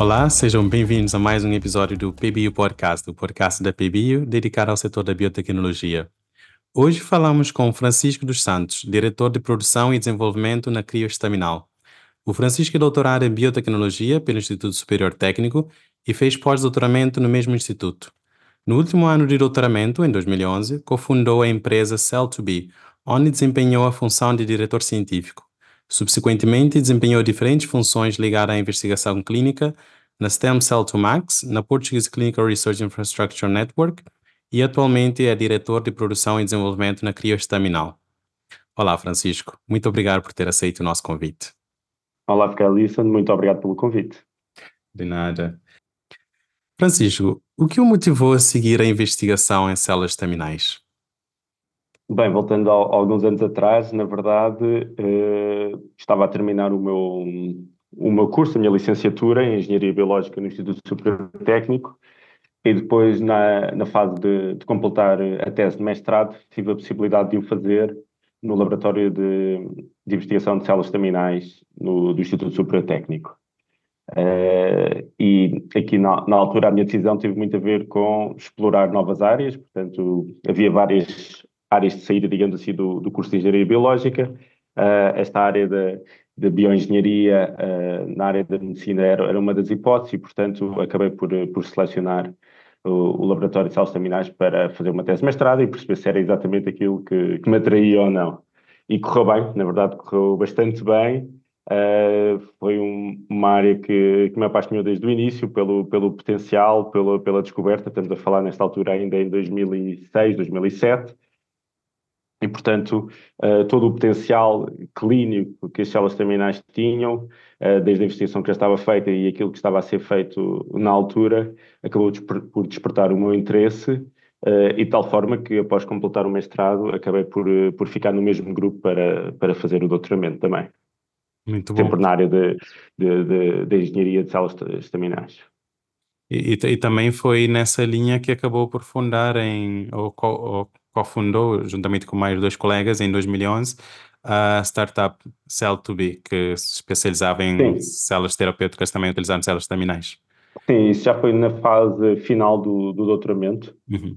Olá, sejam bem-vindos a mais um episódio do PBio Podcast, o podcast da PBio dedicado ao setor da biotecnologia. Hoje falamos com Francisco dos Santos, diretor de produção e desenvolvimento na Crioestaminal. O Francisco é doutorado em biotecnologia pelo Instituto Superior Técnico e fez pós-doutoramento no mesmo instituto. No último ano de doutoramento, em 2011, cofundou a empresa Cell2B, onde desempenhou a função de diretor científico. Subsequentemente, desempenhou diferentes funções ligadas à investigação clínica na Stem Cell 2 Max, na Portuguese Clinical Research Infrastructure Network e atualmente é diretor de produção e desenvolvimento na Crioestaminal. Olá, Francisco. Muito obrigado por ter aceito o nosso convite. Olá, Felício. Muito obrigado pelo convite. De nada. Francisco, o que o motivou a seguir a investigação em células estaminais? Bem, voltando a alguns anos atrás, na verdade, estava a terminar o meu curso, a minha licenciatura em Engenharia Biológica no Instituto Superior Técnico, e depois, na fase de completar a tese de mestrado, tive a possibilidade de o fazer no Laboratório de Investigação de Células Estaminais do Instituto Superior Técnico. E aqui na altura a minha decisão teve muito a ver com explorar novas áreas, portanto havia várias áreas de saída, digamos assim, do curso de Engenharia Biológica. Esta área da bioengenharia na área da medicina era uma das hipóteses e, portanto, acabei por selecionar o Laboratório de Células Estaminais para fazer uma tese de mestrado e perceber se era exatamente aquilo que me atraía ou não. E correu bem, na verdade correu bastante bem. Foi uma área que me apaixonou desde o início pelo potencial, pela descoberta. Estamos a falar nesta altura ainda em 2006, 2007. E, portanto, todo o potencial clínico que as células estaminais tinham, desde a investigação que já estava feita e aquilo que estava a ser feito na altura, acabou por despertar o meu interesse, e de tal forma que, após completar o mestrado, acabei por ficar no mesmo grupo para fazer o doutoramento também. Muito bom. Sempre na área de engenharia de células estaminais. E também foi nessa linha que acabou por fundar ou cofundou, juntamente com mais dois colegas, em 2011, a startup Cell2B, que se especializava em Sim, células terapêuticas, também utilizando células estaminais. sim, isso já foi na fase final do doutoramento. Uhum.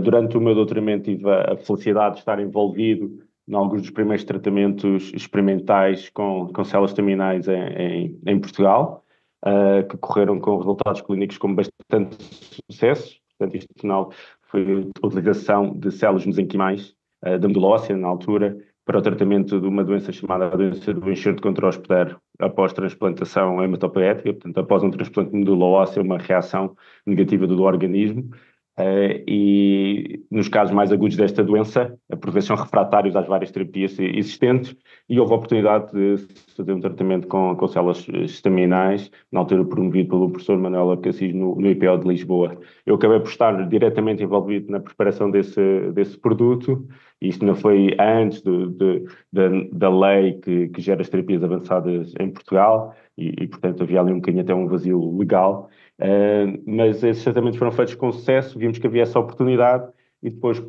Durante o meu doutoramento tive a felicidade de estar envolvido em alguns dos primeiros tratamentos experimentais com células estaminais em Portugal, que correram com resultados clínicos com bastante sucesso. Portanto, isto, afinal, foi a utilização de células mesenquimais da medula óssea, na altura, para o tratamento de uma doença chamada a doença do enxerto contra-hospedeiro após transplantação hematopoética, portanto, após um transplante de medula óssea, uma reação negativa do organismo. E nos casos mais agudos desta doença, por vezes são refratários às várias terapias existentes, e houve a oportunidade de fazer um tratamento com células estaminais, na altura promovido pelo professor Manuel Abcacis no IPO de Lisboa. Eu acabei por estar diretamente envolvido na preparação desse produto, e isto não foi antes da lei que gera as terapias avançadas em Portugal, e portanto havia ali um bocadinho até um vazio legal. Mas esses tratamentos foram feitos com sucesso, vimos que havia essa oportunidade e depois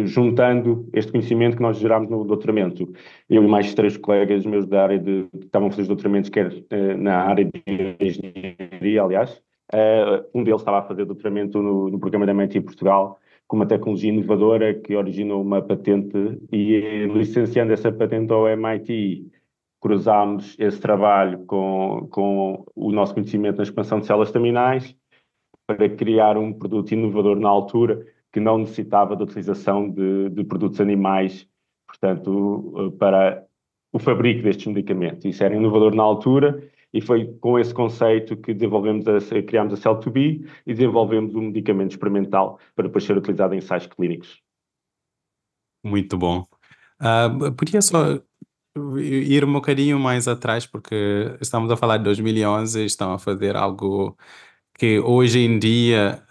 juntando este conhecimento que nós gerámos no doutoramento, eu e mais três colegas meus da área que estavam a fazer os doutoramentos, quer na área de engenharia, aliás, um deles estava a fazer doutoramento no programa da MIT Portugal, com uma tecnologia inovadora que originou uma patente e licenciando essa patente ao MIT, cruzámos esse trabalho com o nosso conhecimento na expansão de células estaminais para criar um produto inovador na altura que não necessitava da utilização de produtos animais, portanto, para o fabrico destes medicamentos. Isso era inovador na altura e foi com esse conceito que criámos a Cell2B e desenvolvemos um medicamento experimental para depois ser utilizado em ensaios clínicos. Muito bom. Podia só ir um bocadinho mais atrás, porque estamos a falar de 2011, estão a fazer algo que hoje em dia,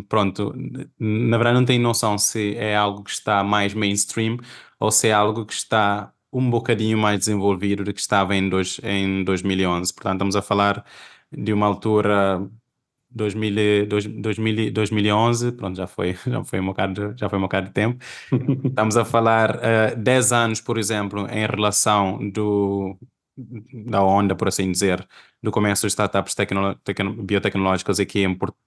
pronto, na verdade não tenho noção se é algo que está mais mainstream ou se é algo que está um bocadinho mais desenvolvido do que estava em 2011. Portanto, estamos a falar de uma altura 2011, pronto, já foi um bocado de tempo. Estamos a falar 10 anos, por exemplo, em relação da onda, por assim dizer, do começo das startups biotecnológicas aqui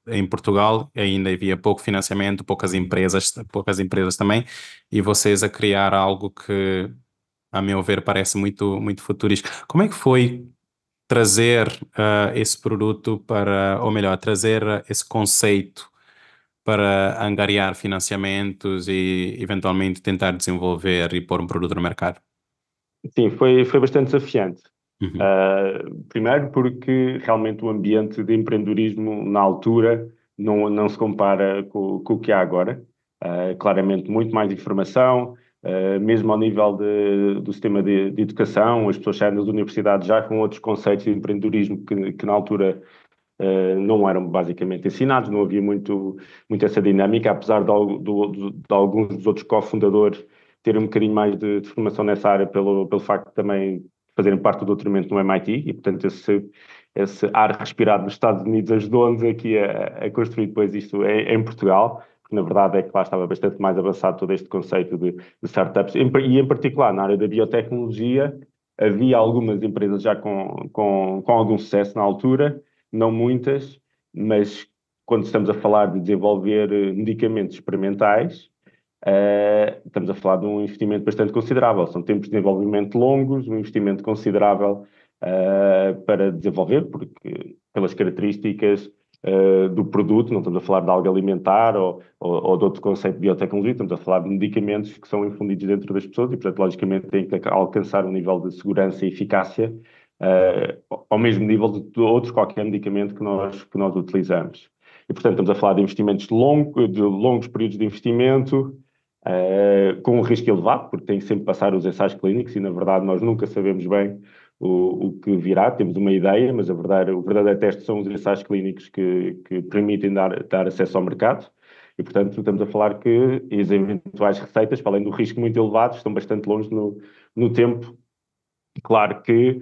em Portugal, ainda havia pouco financiamento, poucas empresas também, e vocês a criar algo que, a meu ver, parece muito, muito futurista. Como é que foi trazer esse produto para, ou melhor, trazer esse conceito para angariar financiamentos e eventualmente tentar desenvolver e pôr um produto no mercado? Sim, foi bastante desafiante. Uhum. Primeiro porque realmente o ambiente de empreendedorismo na altura não se compara com o que há agora. Claramente muito mais informação, mesmo ao nível do sistema de educação, as pessoas saem das universidades já com outros conceitos de empreendedorismo que na altura não eram basicamente ensinados, não havia muito essa dinâmica, apesar de alguns dos outros cofundadores terem um bocadinho mais de formação nessa área pelo facto de também fazerem parte do doutoramento no MIT, e portanto esse ar respirado nos Estados Unidos ajudou-nos aqui a construir depois isto em Portugal, porque na verdade é que lá estava bastante mais avançado todo este conceito de startups, e em particular na área da biotecnologia, havia algumas empresas já com algum sucesso na altura, não muitas, mas quando estamos a falar de desenvolver medicamentos experimentais, estamos a falar de um investimento bastante considerável. São tempos de desenvolvimento longos, um investimento considerável para desenvolver, porque pelas características do produto, não estamos a falar de algo alimentar ou de outro conceito de biotecnologia, estamos a falar de medicamentos que são infundidos dentro das pessoas e, portanto, logicamente, têm que alcançar um nível de segurança e eficácia ao mesmo nível de outros qualquer medicamento que nós utilizamos. E, portanto, estamos a falar de investimentos de longos períodos de investimento, com um risco elevado, porque tem que sempre passar os ensaios clínicos e, na verdade, nós nunca sabemos bem o que virá. Temos uma ideia, mas o verdadeiro teste são os ensaios clínicos que permitem dar acesso ao mercado. E, portanto, estamos a falar que as eventuais receitas, para além do risco muito elevado, estão bastante longe no tempo. Claro que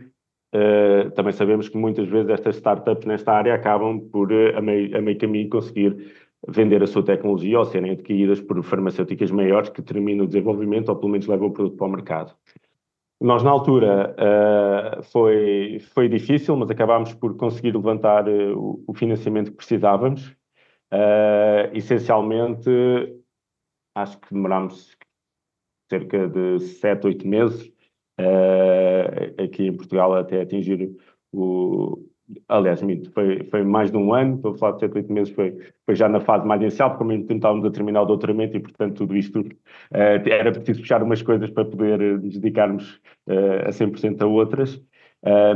também sabemos que muitas vezes estas startups nesta área acabam por, a meio caminho, conseguir vender a sua tecnologia ou serem adquiridas por farmacêuticas maiores que terminam o desenvolvimento ou pelo menos levam o produto para o mercado. Nós, na altura, foi difícil, mas acabámos por conseguir levantar o financiamento que precisávamos. Essencialmente, acho que demorámos cerca de 7, 8 meses aqui em Portugal até atingir aliás, foi mais de um ano, estou a falar de 7, 8 meses, foi já na fase mais inicial, porque como tentávamos a terminar o doutoramento e, portanto, tudo isto era preciso fechar umas coisas para poder nos dedicarmos a 100% a outras.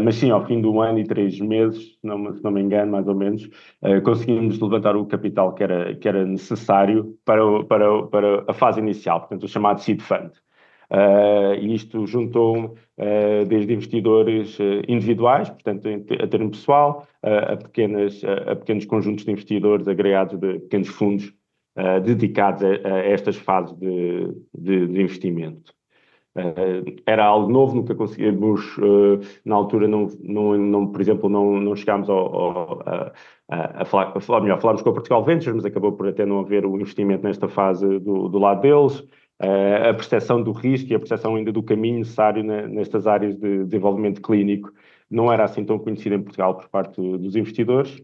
Mas sim, ao fim de um ano e 3 meses, se não me engano, mais ou menos, conseguimos levantar o capital que era necessário para a fase inicial, portanto, o chamado Seed Fund. E isto juntou desde investidores individuais, portanto, a termo pessoal, a pequenos conjuntos de investidores agregados de pequenos fundos dedicados a estas fases de investimento. Era algo novo, nunca conseguimos, na altura, por exemplo, não chegámos a falar, melhor, falámos com a Portugal Ventures, mas acabou por até não haver o investimento nesta fase do lado deles. A percepção do risco e a percepção ainda do caminho necessário nestas áreas de desenvolvimento clínico não era assim tão conhecida em Portugal por parte dos investidores.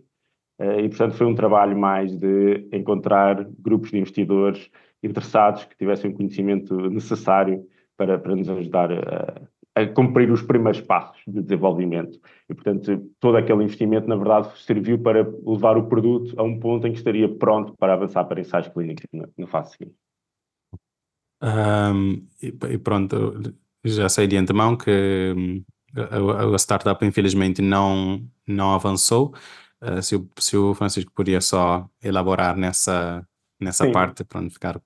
E, portanto, foi um trabalho mais de encontrar grupos de investidores interessados que tivessem o conhecimento necessário para nos ajudar a cumprir os primeiros passos de desenvolvimento. E, portanto, todo aquele investimento, na verdade, serviu para levar o produto a um ponto em que estaria pronto para avançar para ensaios clínicos na fase seguinte. E pronto, já sei de antemão que a startup infelizmente não avançou. Se o Francisco podia só elaborar nessa Sim, parte para não ficar.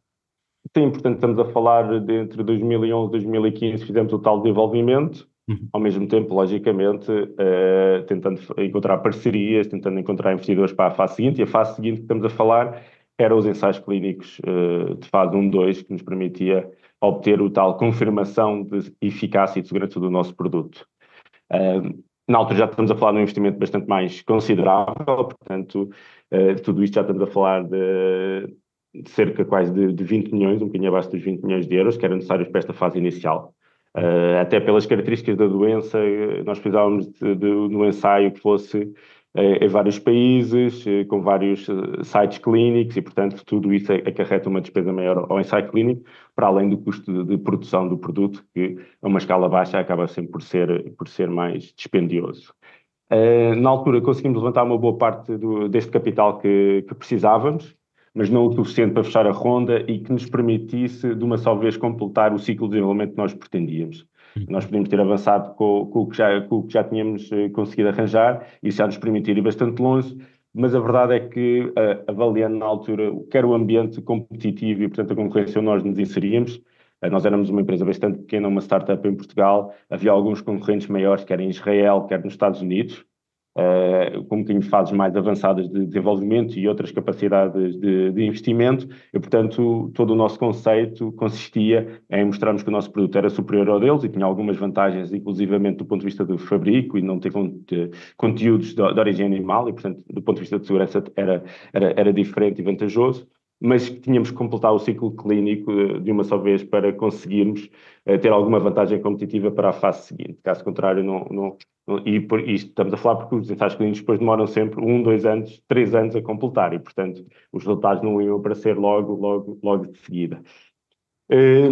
sim, portanto, estamos a falar de entre 2011 e 2015, fizemos o tal desenvolvimento, Uhum. ao mesmo tempo, logicamente, tentando encontrar parcerias, tentando encontrar investidores para a fase seguinte, e a fase seguinte que estamos a falar era os ensaios clínicos de fase 1, 2, que nos permitia obter o tal confirmação de eficácia e de segurança do nosso produto. Na altura já estamos a falar de um investimento bastante mais considerável, portanto, tudo isto já estamos a falar de cerca quase de 20 milhões, um bocadinho abaixo dos 20 milhões de euros, que eram necessários para esta fase inicial. Até pelas características da doença, nós precisávamos de um ensaio que fosse em vários países, com vários sites clínicos e, portanto, tudo isso acarreta uma despesa maior ao ensaio clínico, para além do custo de produção do produto, que a uma escala baixa acaba sempre por ser mais dispendioso. Na altura conseguimos levantar uma boa parte deste capital que precisávamos, mas não o suficiente para fechar a ronda e que nos permitisse, de uma só vez, completar o ciclo de desenvolvimento que nós pretendíamos. Nós podíamos ter avançado com o que já tínhamos conseguido arranjar, e isso já nos permitir ir bastante longe, mas a verdade é que, avaliando na altura, quer o ambiente competitivo e, portanto, a concorrência onde nós nos inseríamos, nós éramos uma empresa bastante pequena, uma startup em Portugal, havia alguns concorrentes maiores, quer em Israel, quer nos Estados Unidos, com um bocadinho de fases mais avançadas de desenvolvimento e outras capacidades de investimento, e, portanto, todo o nosso conceito consistia em mostrarmos que o nosso produto era superior ao deles e tinha algumas vantagens, inclusivamente do ponto de vista do fabrico e não ter conteúdos de origem animal, e, portanto, do ponto de vista de segurança era diferente e vantajoso, mas tínhamos que completar o ciclo clínico de uma só vez para conseguirmos ter alguma vantagem competitiva para a fase seguinte. Caso contrário, e estamos a falar porque os ensaios clínicos depois demoram sempre 1, 2 anos, 3 anos a completar, e, portanto, os resultados não iam aparecer logo de seguida.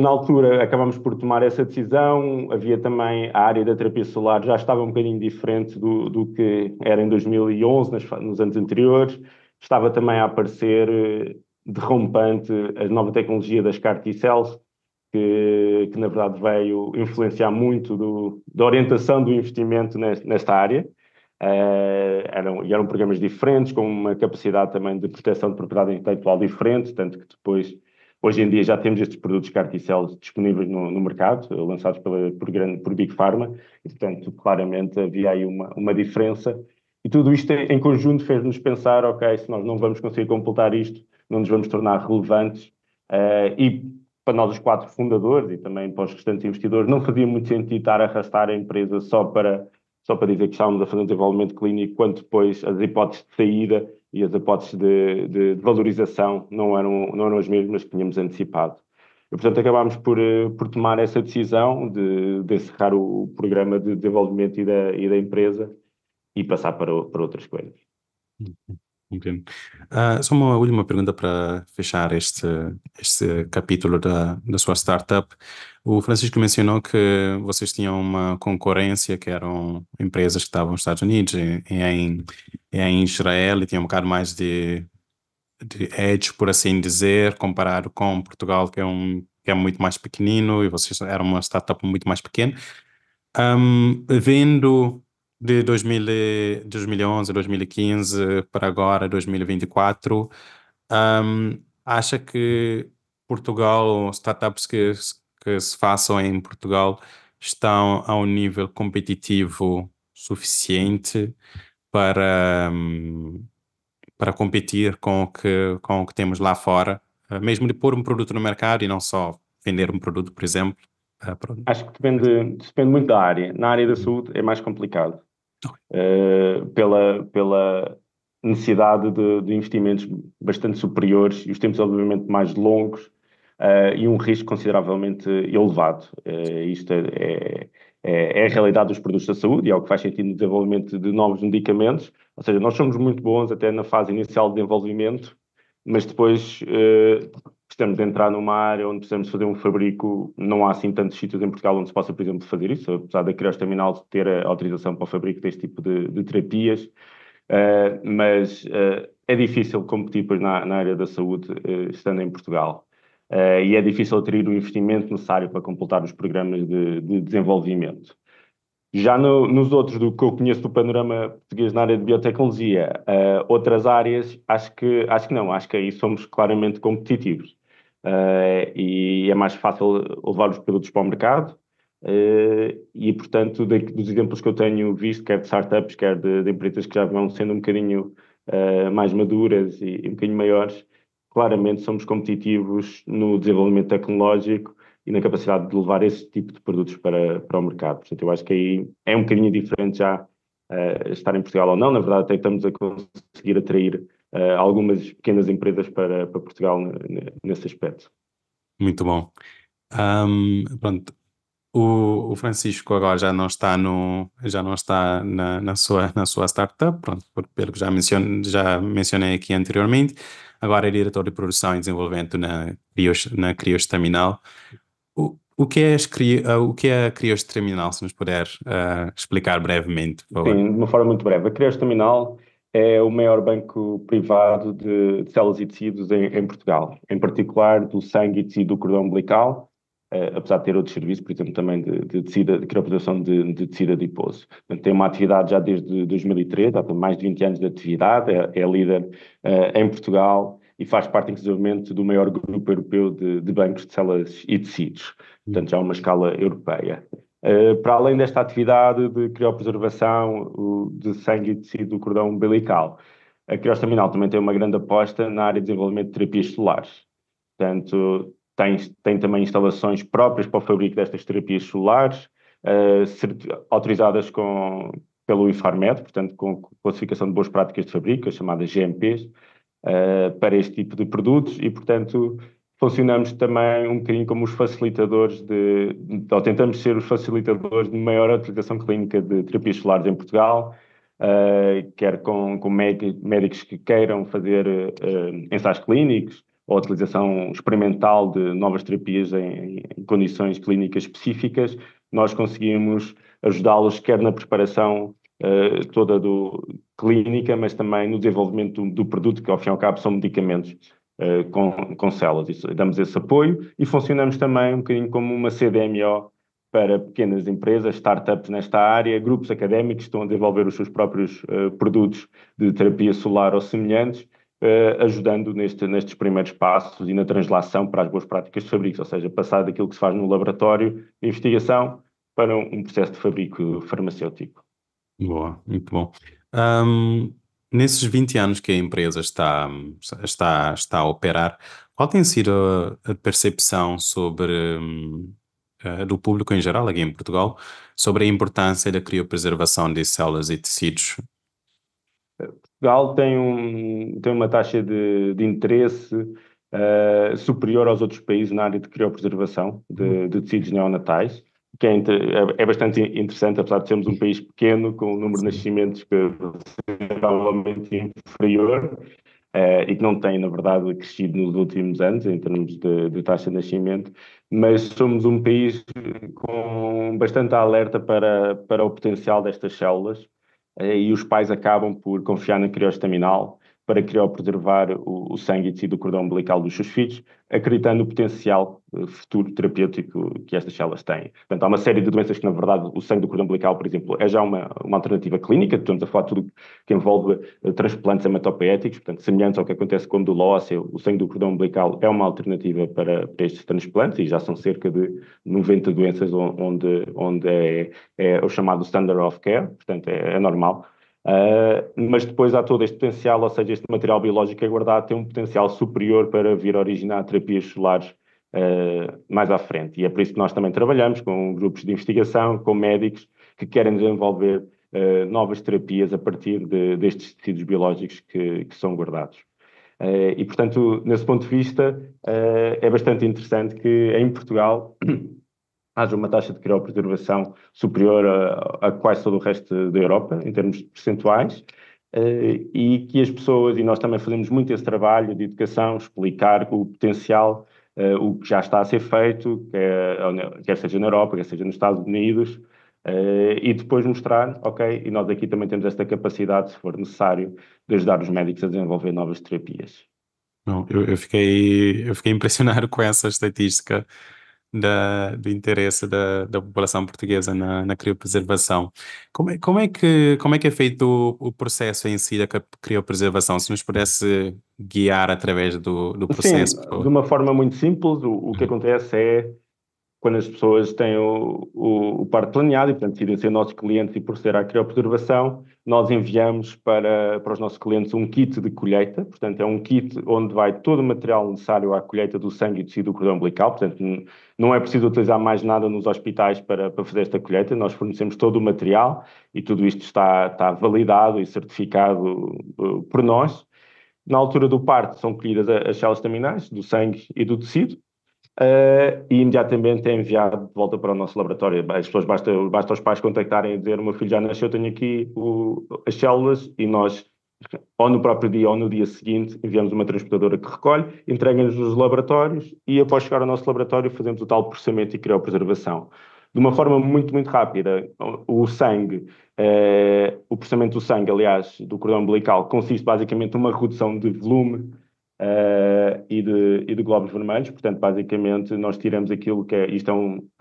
Na altura acabamos por tomar essa decisão. Havia também a área da terapia solar, já estava um bocadinho diferente do que era em 2011, nos anos anteriores. Estava também a aparecer derrompante a nova tecnologia das CAR T-cells, que na verdade veio influenciar muito da orientação do investimento nesta área. Eram programas diferentes, com uma capacidade também de proteção de propriedade intelectual diferente, tanto que depois, hoje em dia, já temos estes produtos CAR T-cells disponíveis no mercado, lançados por Big Pharma, e, portanto, claramente havia aí uma diferença. E tudo isto em conjunto fez-nos pensar, ok, se nós não vamos conseguir completar isto, não nos vamos tornar relevantes, e para nós os 4 fundadores e também para os restantes investidores, não fazia muito sentido estar a arrastar a empresa só para dizer que estávamos a fazer um desenvolvimento clínico, quando depois as hipóteses de saída e as hipóteses de valorização não eram as mesmas que tínhamos antecipado. E, portanto, acabámos por tomar essa decisão de encerrar o programa de desenvolvimento e da empresa e passar para outras coisas. Entendo. Só uma última pergunta para fechar este capítulo da sua startup. O Francisco mencionou que vocês tinham uma concorrência, que eram empresas que estavam nos Estados Unidos e em Israel, e tinham um bocado mais de edge, por assim dizer, comparado com Portugal, que é muito mais pequenino, e vocês eram uma startup muito mais pequena. Vendo de 2011, 2015 para agora, 2024, acha que Portugal, startups que se façam em Portugal, estão a um nível competitivo suficiente para competir com o que temos lá fora, mesmo de pôr um produto no mercado e não só vender um produto, por exemplo? Acho que depende muito da área. Na área da saúde é mais complicado, pela necessidade de investimentos bastante superiores e os tempos, obviamente, mais longos, e um risco consideravelmente elevado. Isto é a realidade dos produtos da saúde e é o que faz sentido no desenvolvimento de novos medicamentos. Ou seja, nós somos muito bons até na fase inicial de desenvolvimento, mas depois precisamos de entrar numa área onde precisamos fazer um fabrico. Não há assim tantos sítios em Portugal onde se possa, por exemplo, fazer isso, apesar da Criostaminal ter a autorização para o fabrico deste tipo de terapias. Mas é difícil competir depois na área da saúde, estando em Portugal. E é difícil atrair o investimento necessário para completar os programas de desenvolvimento. Já nos outros do que eu conheço do panorama português na área de biotecnologia, outras áreas, acho que não, acho que aí somos claramente competitivos. E é mais fácil levar os produtos para o mercado, e, portanto, dos exemplos que eu tenho visto, quer de startups, quer de empresas que já vão sendo um bocadinho mais maduras e um bocadinho maiores, claramente somos competitivos no desenvolvimento tecnológico e na capacidade de levar esse tipo de produtos para o mercado. Portanto, eu acho que aí é um bocadinho diferente já estar em Portugal ou não. Na verdade, até estamos a conseguir atrair algumas pequenas empresas para Portugal nesse aspecto. Muito bom. Pronto. O Francisco agora já não está na sua startup, pronto, pelo que já mencionei aqui anteriormente. Agora é diretor de produção e desenvolvimento na Crios Terminal. O que é, o que é a Crios Terminal, se nos puder explicar brevemente, por favor? Sim, de uma forma muito breve. A Creos Terminal é o maior banco privado de células e tecidos em Portugal, em particular do sangue e tecido do cordão umbilical, apesar de ter outros serviços, por exemplo, também de tecido, de crioperação de tecido adiposo. Portanto, tem uma atividade já desde 2003, há mais de 20 anos de atividade, é líder em Portugal e faz parte, inclusive, do maior grupo europeu de bancos de células e tecidos. Portanto, já é uma escala europeia. Para além desta atividade de criopreservação de sangue e tecido do cordão umbilical, a Crios Terminal também tem uma grande aposta na área de desenvolvimento de terapias solares. Portanto, tem também instalações próprias para o fabrico destas terapias solares, autorizadas pelo Infarmed, portanto, com classificação de boas práticas de fabrico, as chamadas GMPs, para este tipo de produtos e, portanto, funcionamos também um bocadinho como os facilitadores ou tentamos ser os facilitadores de maior utilização clínica de terapias solares em Portugal, quer com médicos que queiram fazer ensaios clínicos ou utilização experimental de novas terapias em condições clínicas específicas, nós conseguimos ajudá-los quer na preparação toda clínica, mas também no desenvolvimento do produto, que ao fim e ao cabo são medicamentos com células. Damos esse apoio e funcionamos também um bocadinho como uma CDMO para pequenas empresas, startups nesta área, grupos académicos que estão a desenvolver os seus próprios produtos de terapia solar ou semelhantes, ajudando nestes primeiros passos e na translação para as boas práticas de fabrico, ou seja, passar daquilo que se faz no laboratório de investigação para um processo de fabrico farmacêutico. Boa, muito bom. Nesses 20 anos que a empresa está a operar, qual tem sido a percepção do público em geral, aqui em Portugal, sobre a importância da criopreservação de células e tecidos? Portugal tem uma taxa de interesse superior aos outros países na área de criopreservação de tecidos neonatais, que é bastante interessante, apesar de sermos um país pequeno, com um número de nascimentos consideravelmente inferior, e que não tem, na verdade, crescido nos últimos anos em termos de taxa de nascimento, mas somos um país com bastante alerta para o potencial destas células, e os pais acabam por confiar na crioestaminal para criopreservar o sangue e tecido do cordão umbilical dos seus filhos, acreditando no potencial futuro terapêutico que estas células têm. Portanto, há uma série de doenças que, na verdade, o sangue do cordão umbilical, por exemplo, é já uma alternativa clínica. Estamos a falar de tudo que envolve transplantes hematopoéticos, portanto, semelhantes ao que acontece com a medula óssea, o sangue do cordão umbilical é uma alternativa para estes transplantes e já são cerca de 90 doenças onde é o chamado standard of care, portanto, é normal. Mas depois há todo este potencial, ou seja, este material biológico é guardado, tem um potencial superior para vir a originar terapias solares mais à frente. E é por isso que nós também trabalhamos com grupos de investigação, com médicos que querem desenvolver novas terapias a partir destes tecidos biológicos que são guardados. E, portanto, nesse ponto de vista, é bastante interessante que em Portugal haja uma taxa de criopreservação superior a quase todo o resto da Europa, em termos percentuais, e que as pessoas, e nós também fazemos muito esse trabalho de educação, explicar o potencial, o que já está a ser feito, quer seja na Europa, quer seja nos Estados Unidos, e depois mostrar, ok, e nós aqui também temos esta capacidade, se for necessário, de ajudar os médicos a desenvolver novas terapias. Não, eu fiquei impressionado com essa estatística do interesse da população portuguesa na criopreservação. Como é que é feito o processo em si da criopreservação? Se nos pudesse guiar através do Sim, processo, por de favor. uma forma muito simples, o que acontece é quando as pessoas têm o parto planeado e, portanto, decidem ser nossos clientes e proceder à criopreservação, nós enviamos para os nossos clientes um kit de colheita, portanto, é um kit onde vai todo o material necessário à colheita do sangue e tecido do cordão umbilical, portanto, não é preciso utilizar mais nada nos hospitais para fazer esta colheita, nós fornecemos todo o material e tudo isto está validado e certificado por nós. Na altura do parto são colhidas as células terminais do sangue e do tecido, e imediatamente é enviado de volta para o nosso laboratório. As pessoas, basta os pais contactarem e dizer: o meu filho já nasceu, tenho aqui as células, e nós, ou no próprio dia ou no dia seguinte, enviamos uma transportadora que recolhe, entrega-nos nos laboratórios, e após chegar ao nosso laboratório fazemos o tal processamento e criopreservação. De uma forma muito, muito rápida. O sangue, o processamento do sangue, aliás, do cordão umbilical, consiste basicamente numa redução de volume e de glóbulos vermelhos. Portanto, basicamente, nós tiramos aquilo que é. Isto é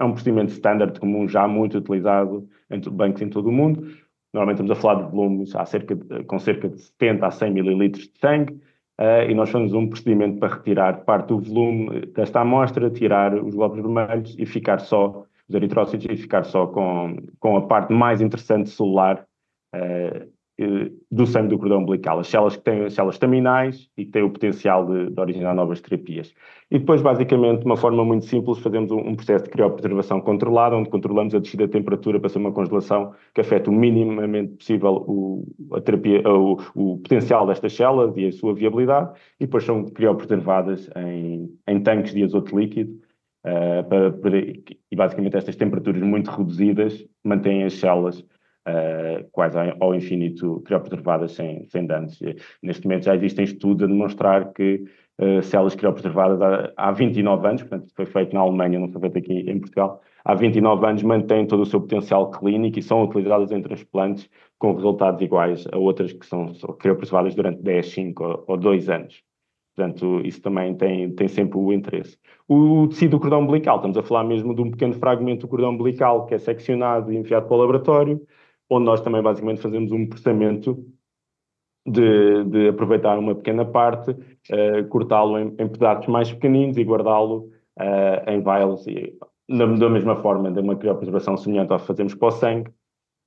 um procedimento standard comum, já muito utilizado em bancos em todo o mundo. Normalmente estamos a falar de volumes com cerca de 70 a 100 mililitros de sangue, e nós fazemos um procedimento para retirar parte do volume desta amostra, tirar os glóbulos vermelhos e ficar só, os eritrócitos, e ficar só com a parte mais interessante celular, do sangue do cordão umbilical, as células que têm células estaminais e que têm o potencial de originar novas terapias. E depois, basicamente, de uma forma muito simples, fazemos um processo de criopreservação controlado, onde controlamos a descida de temperatura para ser uma congelação que afeta o minimamente possível a terapia, o potencial destas células e a sua viabilidade, e depois são criopreservadas em tanques de azoto líquido, e basicamente estas temperaturas muito reduzidas mantêm as células quase ao infinito, criopreservadas sem danos. Neste momento já existem estudos a demonstrar que células criopreservadas há 29 anos, portanto foi feito na Alemanha, não foi feito aqui em Portugal, há 29 anos mantêm todo o seu potencial clínico e são utilizadas em transplantes com resultados iguais a outras que são criopreservadas durante 10, 5 ou 2 anos. Portanto, isso também tem sempre o interesse. O tecido do cordão umbilical, estamos a falar mesmo de um pequeno fragmento do cordão umbilical que é seccionado e enviado para o laboratório, onde nós também basicamente fazemos um processamento de aproveitar uma pequena parte, cortá-lo em pedaços mais pequeninos e guardá-lo em vials, da mesma forma, de uma criopreservação semelhante ao que fazemos para o sangue.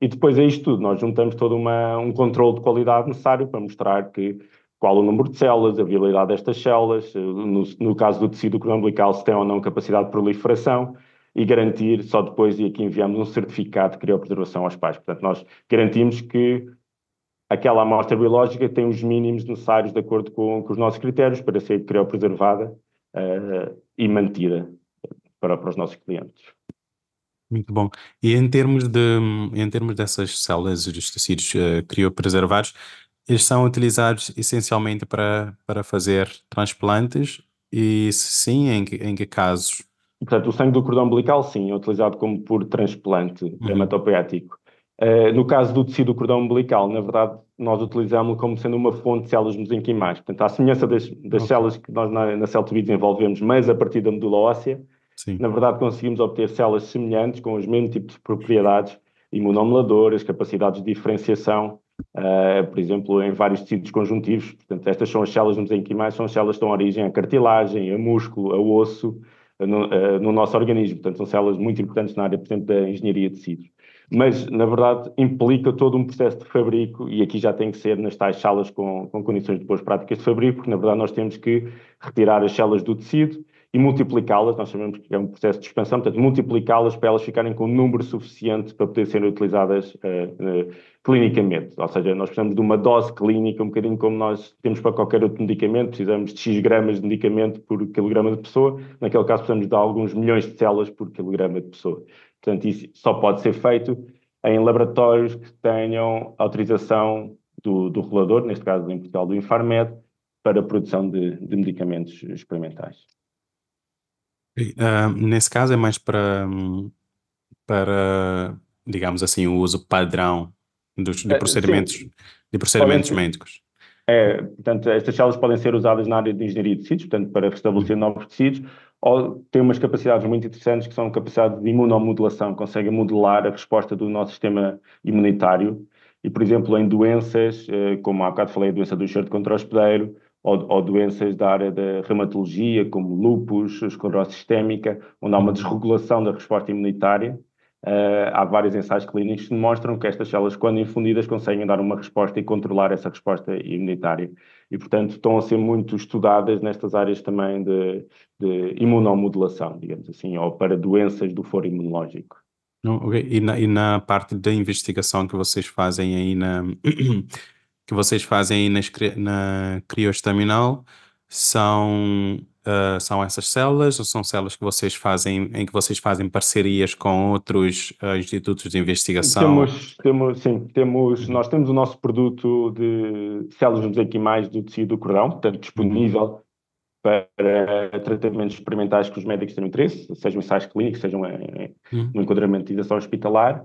E depois a isto tudo, nós juntamos todo um controle de qualidade necessário para mostrar qual o número de células, a viabilidade destas células, no caso do tecido umbilical, se tem ou não capacidade de proliferação, e garantir só depois, e aqui enviamos um certificado de criopreservação aos pais. Portanto, nós garantimos que aquela amostra biológica tem os mínimos necessários de acordo com os nossos critérios para ser criopreservada e mantida para os nossos clientes. Muito bom. E em termos dessas células e dos tecidos criopreservados, eles são utilizados essencialmente para fazer transplantes e, se sim, em que casos? Portanto, o sangue do cordão umbilical, sim, é utilizado como por transplante hematopoético. No caso do tecido do cordão umbilical, na verdade, nós utilizamos como sendo uma fonte de células mesenquimais. Portanto, à semelhança das células que nós na Cell2B desenvolvemos, mas a partir da medula óssea, Sim. na verdade conseguimos obter células semelhantes, com os mesmos tipos de propriedades imunomoduladoras, capacidades de diferenciação, por exemplo, em vários tecidos conjuntivos. Portanto, estas são as células mesenquimais, são as células que dão origem à cartilagem, a músculo, a osso, no nosso organismo. Portanto, são células muito importantes na área, por exemplo, da engenharia de tecidos. Mas, na verdade, implica todo um processo de fabrico, e aqui já tem que ser nas tais salas com condições de boas práticas de fabrico, porque, na verdade, nós temos que retirar as células do tecido e multiplicá-las. Nós sabemos que é um processo de expansão, portanto, multiplicá-las para elas ficarem com um número suficiente para poderem ser utilizadas clinicamente. Ou seja, nós precisamos de uma dose clínica, um bocadinho como nós temos para qualquer outro medicamento, precisamos de X gramas de medicamento por quilograma de pessoa. Naquele caso, precisamos de alguns milhões de células por quilograma de pessoa. Portanto, isso só pode ser feito em laboratórios que tenham autorização do regulador, neste caso em Portugal do Infarmed, para a produção de medicamentos experimentais. Nesse caso é mais para, digamos assim, o uso padrão de procedimentos, Sim, de procedimentos médicos. portanto, estas células podem ser usadas na área de engenharia de tecidos, portanto, para restabelecer novos tecidos, ou têm umas capacidades muito interessantes que são capacidades de imunomodulação, conseguem modelar a resposta do nosso sistema imunitário. E, por exemplo, em doenças, como há bocado falei, a doença do enxerto contra o hospedeiro, ou doenças da área da reumatologia, como lúpus, esclerose sistémica, onde há uma desregulação da resposta imunitária. Há vários ensaios clínicos que demonstram que estas células, quando infundidas, conseguem dar uma resposta e controlar essa resposta imunitária. E, portanto, estão a ser muito estudadas nestas áreas também de imunomodulação, digamos assim, ou para doenças do foro imunológico. Ok. E na parte da investigação que vocês fazem aí na crioestaminal, são são essas células ou são células que vocês fazem, em que vocês fazem parcerias com outros institutos de investigação? Nós temos o nosso produto de células mesenquimais do tecido do cordão, portanto, Uhum, disponível para tratamentos experimentais que os médicos têm interesse, sejam ensaios clínicos, sejam uhum, no enquadramento de utilização hospitalar.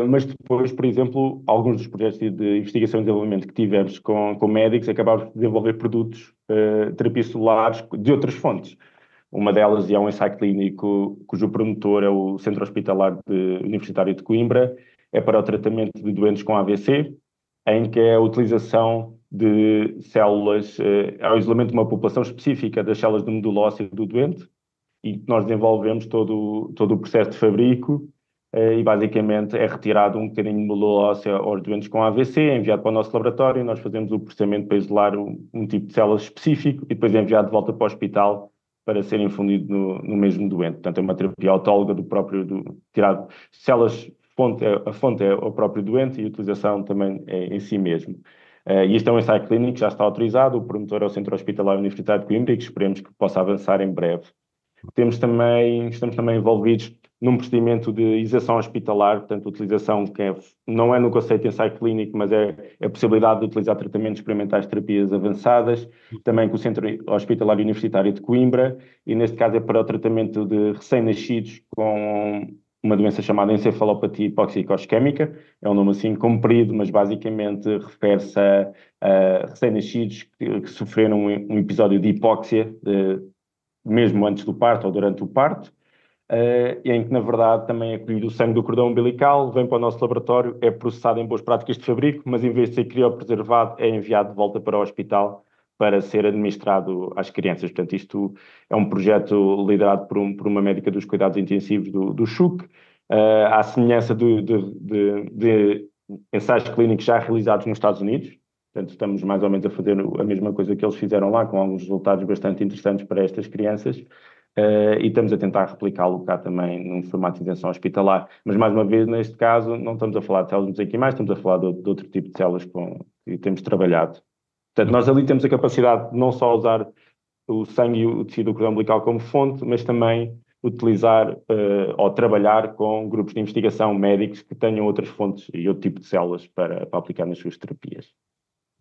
Mas depois, por exemplo, alguns dos projetos de investigação e desenvolvimento que tivemos com médicos acabaram de desenvolver produtos, terapias celulares de outras fontes. Uma delas é um ensaio clínico cujo promotor é o Centro Hospitalar Universitário de Coimbra, é para o tratamento de doentes com AVC, em que é a utilização de células, é o isolamento de uma população específica das células do medula óssea do doente, e nós desenvolvemos todo o processo de fabrico, e basicamente é retirado um bocadinho de medula óssea aos doentes com AVC, é enviado para o nosso laboratório, nós fazemos o processamento para isolar um tipo de células específico e depois é enviado de volta para o hospital para ser infundido no mesmo doente. Portanto, é uma terapia autóloga tirado células, a fonte é o próprio doente e a utilização também é em si mesmo. E este é um ensaio clínico que já está autorizado, o promotor é o Centro Hospitalar Universitário de Coimbra e que esperemos que possa avançar em breve. Estamos também envolvidos num procedimento de isenção hospitalar, portanto, utilização não é no conceito de ensaio clínico, mas é a possibilidade de utilizar tratamentos experimentais de terapias avançadas, também com o Centro Hospitalar Universitário de Coimbra, e neste caso é para o tratamento de recém-nascidos com uma doença chamada encefalopatia hipóxico-isquémica, é um nome assim comprido, mas basicamente refere-se a recém-nascidos que sofreram um episódio de hipóxia, mesmo antes do parto ou durante o parto, em que, na verdade, também é colhido o sangue do cordão umbilical, vem para o nosso laboratório, é processado em boas práticas de fabrico, mas em vez de ser criopreservado, é enviado de volta para o hospital para ser administrado às crianças. Portanto, isto é um projeto liderado por uma médica dos cuidados intensivos do CHUC, à semelhança de ensaios clínicos já realizados nos Estados Unidos. Portanto, estamos mais ou menos a fazer a mesma coisa que eles fizeram lá, com alguns resultados bastante interessantes para estas crianças, e estamos a tentar replicá-lo cá também num formato de isenção hospitalar. Mas, mais uma vez, neste caso, não estamos a falar de células mesenquimais, estamos a falar de outro tipo de células que temos trabalhado. Portanto, nós ali temos a capacidade de não só usar o sangue e o tecido do cordão umbilical como fonte, mas também utilizar ou trabalhar com grupos de investigação médicos que tenham outras fontes e outro tipo de células para aplicar nas suas terapias.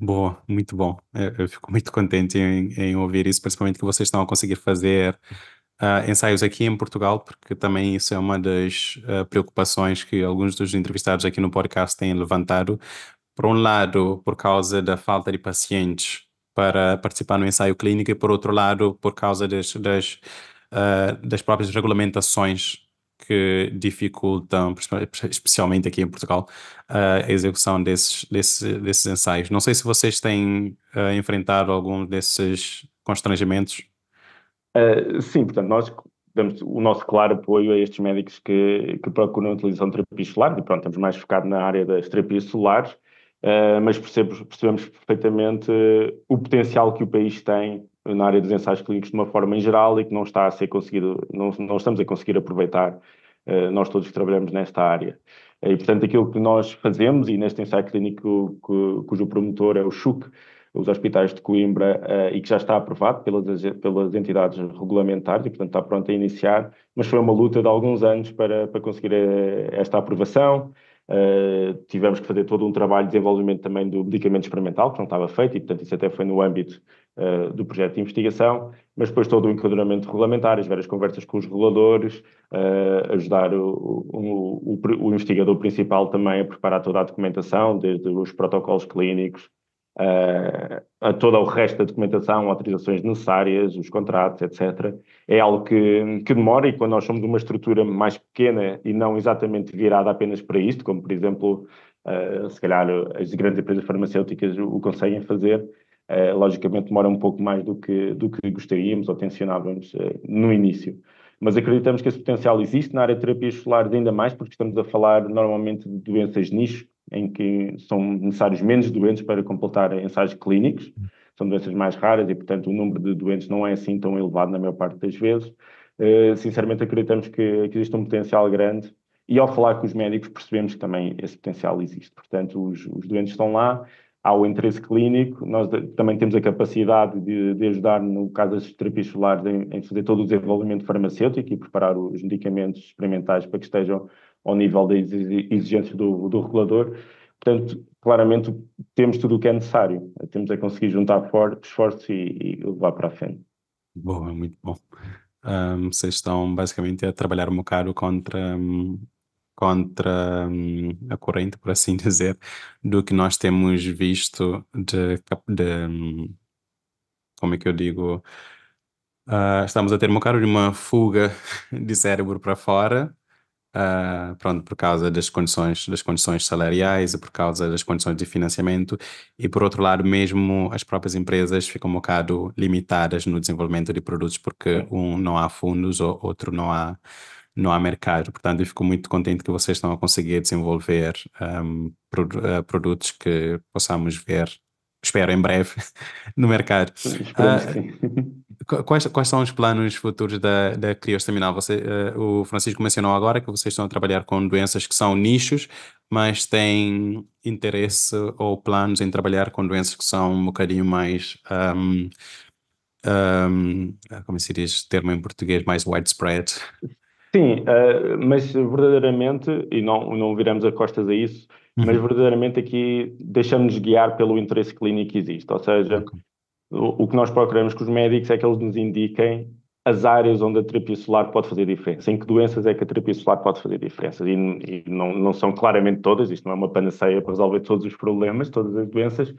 boa, muito bom. Eu fico muito contente em ouvir isso, principalmente que vocês estão a conseguir fazer ensaios aqui em Portugal, porque também isso é uma das preocupações que alguns dos entrevistados aqui no podcast têm levantado. Por um lado, por causa da falta de pacientes para participar no ensaio clínico, e por outro lado, por causa das próprias regulamentações que dificultam, especialmente aqui em Portugal, a execução desses ensaios. Não sei se vocês têm enfrentado algum desses constrangimentos. Sim, portanto, nós damos o nosso claro apoio a estes médicos que procuram a utilização de terapias solares, e pronto, estamos mais focados na área das terapias solares, mas percebemos perfeitamente o potencial que o país tem na área dos ensaios clínicos de uma forma em geral e que não está a ser conseguido, não estamos a conseguir aproveitar, nós todos que trabalhamos nesta área. E, portanto, aquilo que nós fazemos, e neste ensaio clínico cujo promotor é o CHUC, os hospitais de Coimbra, e que já está aprovado pelas entidades regulamentares e, portanto, está pronto a iniciar, mas foi uma luta de alguns anos para conseguir esta aprovação. Tivemos que fazer todo um trabalho de desenvolvimento também do medicamento experimental, que não estava feito, e, portanto, isso até foi no âmbito do projeto de investigação, mas depois todo o enquadramento regulamentar, as várias conversas com os reguladores, ajudar o investigador principal também a preparar toda a documentação, desde os protocolos clínicos, a todo o resto da documentação, autorizações necessárias, os contratos, etc. É algo que demora, e quando nós somos uma estrutura mais pequena e não exatamente virada apenas para isto, como por exemplo, se calhar as grandes empresas farmacêuticas o conseguem fazer, logicamente demora um pouco mais do que gostaríamos ou tensionávamos no início. Mas acreditamos que esse potencial existe na área de terapias solares ainda mais, porque estamos a falar normalmente de doenças nicho, em que são necessários menos doentes para completar ensaios clínicos. São doenças mais raras e, portanto, o número de doentes não é assim tão elevado na maior parte das vezes. Sinceramente, acreditamos que existe um potencial grande, e ao falar com os médicos percebemos que também esse potencial existe. Portanto, os doentes estão lá, há o interesse clínico, nós também temos a capacidade de ajudar, no caso das terapias solares, em fazer todo o desenvolvimento farmacêutico e preparar os medicamentos experimentais para que estejam ao nível das exigências do regulador. Portanto, claramente temos tudo o que é necessário. Temos a conseguir juntar esforços e levar para a frente. Boa, muito bom. Vocês estão basicamente a trabalhar um bocado contra a corrente, por assim dizer, do que nós temos visto como é que eu digo? Estamos a ter um bocado de uma fuga de cérebro para fora, pronto, por causa das condições salariais e por causa das condições de financiamento, e por outro lado, mesmo as próprias empresas ficam um bocado limitadas no desenvolvimento de produtos porque não há fundos ou outro não há mercado. Portanto, eu fico muito contente que vocês estão a conseguir desenvolver produtos que possamos ver, espero em breve, no mercado. Esperemos que sim. Quais são os planos futuros da Criostaminal? O Francisco mencionou agora que vocês estão a trabalhar com doenças que são nichos, mas têm interesse ou planos em trabalhar com doenças que são um bocadinho mais, como se diz, termo em português, mais widespread. Sim, mas verdadeiramente, e não viramos as costas a isso, mas Uhum. verdadeiramente aqui deixamos-nos guiar pelo interesse clínico que existe. Ou seja, Ok. o que nós procuramos com os médicos é que eles nos indiquem as áreas onde a terapia solar pode fazer diferença, em que doenças é que a terapia solar pode fazer diferença. E não são claramente todas, isto não é uma panaceia para resolver todos os problemas, todas as doenças,